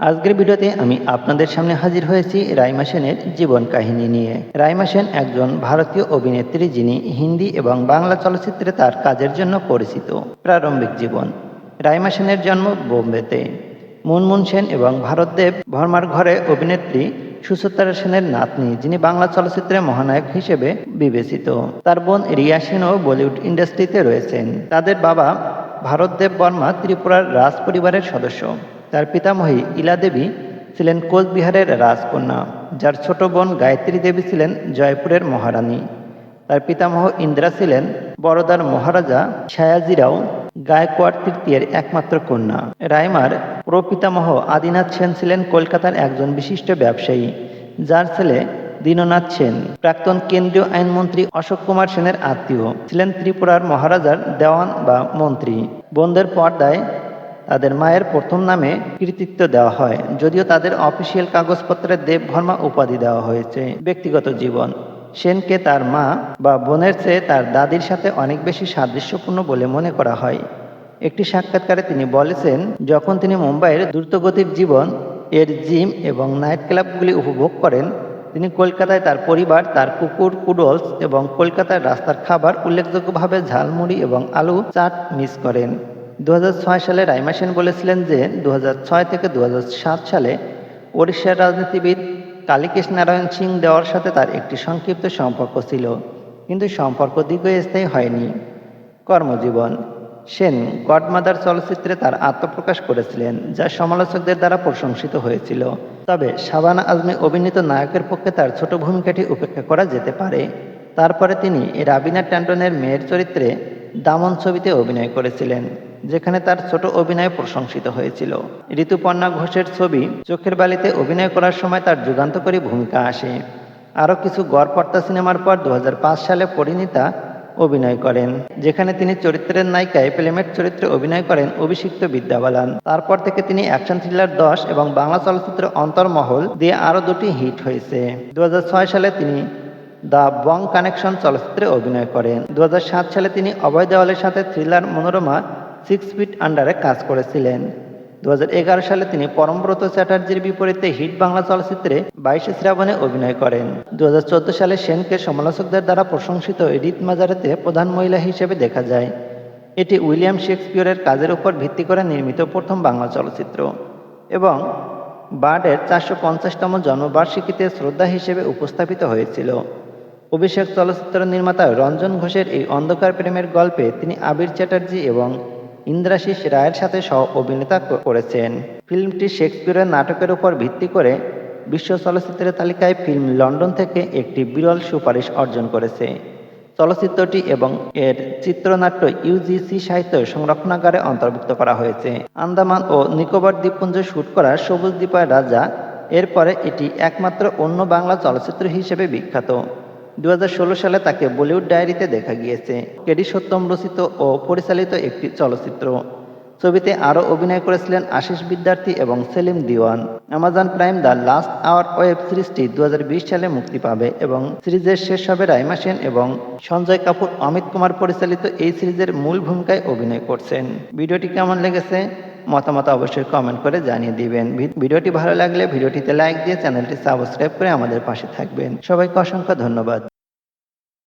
আজকের ভিডিওতে আমি আপনাদের সামনে হাজির হয়েছি রাইমা সেনের জীবন কাহিনী নিয়ে। রাইমা সেন একজন ভারতীয় অভিনেত্রী যিনি হিন্দি এবং বাংলা চলচ্চিত্রে তার কাজের জন্য পরিচিত। প্রারম্ভিক জীবন। রাইমা সেনের জন্ম বোম্বেতে। মুনমুন সেন এবং ভারতদেব ভর্মার ঘরে অভিনেত্রী সুচিত্রা সেনের নাতনি, যিনি বাংলা চলচ্চিত্রে মহানায়ক হিসেবে বিবেচিত। তার বোন রিয়া সেনও বলিউড ইন্ডাস্ট্রিতে রয়েছেন। তাদের বাবা ভারতদেব বর্মা ত্রিপুরার রাজ পরিবারের সদস্য। তার পিতামহী ইলা দেবী ছিলেন কোচবিহারের রাজকন্যা, যার ছোট বোন গায়ত্রী দেবী ছিলেন জয়পুরের মহারানী। তার পিতামহ ইন্দিরা ছিলেন বরোদার মহারাজা সায়াজিরাও গায়কোয়াড় তৃতীয়ের একমাত্র কন্যা। রাইমার প্রপিতামহ আদিনাথ সেন ছিলেন কলকাতার একজন বিশিষ্ট ব্যবসায়ী, যার ছেলে দীননাথ সেন প্রাক্তন কেন্দ্রীয় আইনমন্ত্রী অশোক কুমার সেনের আত্মীয়, ছিলেন ত্রিপুরার মহারাজার দেওয়ান বা মন্ত্রী। বোনদের পর্দায় তাদের মায়ের প্রথম নামে কৃতিত্ব দেওয়া হয়, যদিও তাদের অফিসিয়াল কাগজপত্রে দেববর্মা উপাধি দেওয়া হয়েছে। ব্যক্তিগত জীবন। সেনকে তার মা বা বোনের চেয়ে তার দাদির সাথে অনেক বেশি সাদৃশ্যপূর্ণ বলে মনে করা হয়। একটি সাক্ষাৎকারে তিনি বলেছেন, যখন তিনি মুম্বাইয়ের দ্রুতগতির জীবন এর জিম এবং নাইট ক্লাবগুলি উপভোগ করেন, তিনি কলকাতায় তার পরিবার, তার কুকুর কুডলস এবং কলকাতার রাস্তার খাবার, উল্লেখযোগ্যভাবে ঝালমুড়ি এবং আলু চাট মিস করেন। 2006 সালে রাইমা সেন বলেছিলেন যে 2006 থেকে 2007 সালে ওড়িশার রাজনীতিবিদ কালীকেশ নারায়ণ সিং দেওয়ার সাথে তার একটি সংক্ষিপ্ত সম্পর্ক ছিল, কিন্তু সম্পর্ক দীর্ঘস্থায়ী হয়নি। কর্মজীবন। সেন গডমাদার চলচ্চিত্রে তার আত্মপ্রকাশ করেছিলেন, যা সমালোচকদের দ্বারা প্রশংসিত হয়েছিল। তবে শাবানা আজমি অভিনীত নায়কের পক্ষে তার ছোট ভূমিকাটি উপেক্ষা করা যেতে পারে। তারপরে তিনি রাবিনা ট্যান্ডনের মেয়ের চরিত্রে দামন ছবিতে অভিনয় করেছিলেন, যেখানে তার ছোট অভিনয় প্রশংসিত হয়েছিল। ঋতুপর্ণা ঘোষের ছবি চোখের বালিতে অভিনয় করার সময় তার যুগান্তকারী ভূমিকা আসে। আরও কিছু গড়পড়তা সিনেমার পর 2005 সালে পরিণীতা অভিনয় করেন, যেখানে তিনি চরিত্রের নায়িকায় প্লেমেট চরিত্রে অভিনয় করেন অভিষিক্ত বিদ্যা বালান। তারপর থেকে তিনি অ্যাকশন থ্রিলার 10 এবং বাংলা চলচ্চিত্র অন্তর্মহল দিয়ে আরও দুটি হিট হয়েছে। 2006 সালে তিনি দ্য বং কানেকশন চলচ্চিত্রে অভিনয় করেন। 2007 সালে তিনি অভয় দেওয়ালের সাথে থ্রিলার মনোরমা 6 ফিট আন্ডারে কাজ করেছিলেন। 2011 সালে তিনি পরমব্রত চ্যাটার্জির বিপরীতে হিট বাংলা চলচ্চিত্রে 22 শ্রাবণে অভিনয় করেন। 2014 সালে সেনকে সমালোচকদের দ্বারা প্রশংসিত এডিথ মাজারেতে প্রধান মহিলা হিসেবে দেখা যায়। এটি উইলিয়াম শেক্সপিয়রের কাজের উপর ভিত্তি করে নির্মিত প্রথম বাংলা চলচ্চিত্র এবং বার্ডের 450তম জন্মবার্ষিকীতে শ্রদ্ধা হিসেবে উপস্থাপিত হয়েছিল। অভিষেক চলচ্চিত্র নির্মাতা রঞ্জন ঘোষের এই অন্ধকার প্রেমের গল্পে তিনি আবির চ্যাটার্জি এবং ইন্দ্রাশিস রায়ের সাথে সহ অভিনেতা করেছেন। ফিল্মটি শেক্সপিয়রের নাটকের উপর ভিত্তি করে বিশ্ব চলচ্চিত্রের তালিকায় ফিল্ম লন্ডন থেকে একটি বিরল সুপারিশ অর্জন করেছে। চলচ্চিত্রটি এবং এর চিত্রনাট্য ইউজিসি সাহিত্য সংরক্ষণাগারে অন্তর্ভুক্ত করা হয়েছে। আন্দামান ও নিকোবর দ্বীপপুঞ্জে শুট করা সবুজ দ্বীপের রাজা এরপরে এটি একমাত্র অন্য বাংলা চলচ্চিত্র হিসেবে বিখ্যাত। 2016 সালে তাকে বলিউড ডায়েরিতে দেখা গিয়েছে। কেডি সত্যম রচিত ও পরিচালিত একটি চলচ্চিত্র। ছবিতে আরও অভিনয় করেছিলেন আশিস বিদ্যার্থী এবং Salim Diwan. Amazon Prime the last hour web সিরিজটি 2020 সালে মুক্তি পাবে এবং সিরিজের শেষ হবে রাইমা সেন এবং সঞ্জয় কাপুর অমিত কুমার পরিচালিত এই সিরিজের মূল ভূমিকায় অভিনয় করছেন। ভিডিওটি কেমন লেগেছে মতামত অবশ্যই কমেন্ট করে জানিয়ে দিবেন। ভিডিওটি ভালো লাগলে ভিডিওটিতে লাইক দিয়ে চ্যানেলটি সাবস্ক্রাইব করে আমাদের পাশে থাকবেন। সবাইকে অসংখ্য ধন্যবাদ।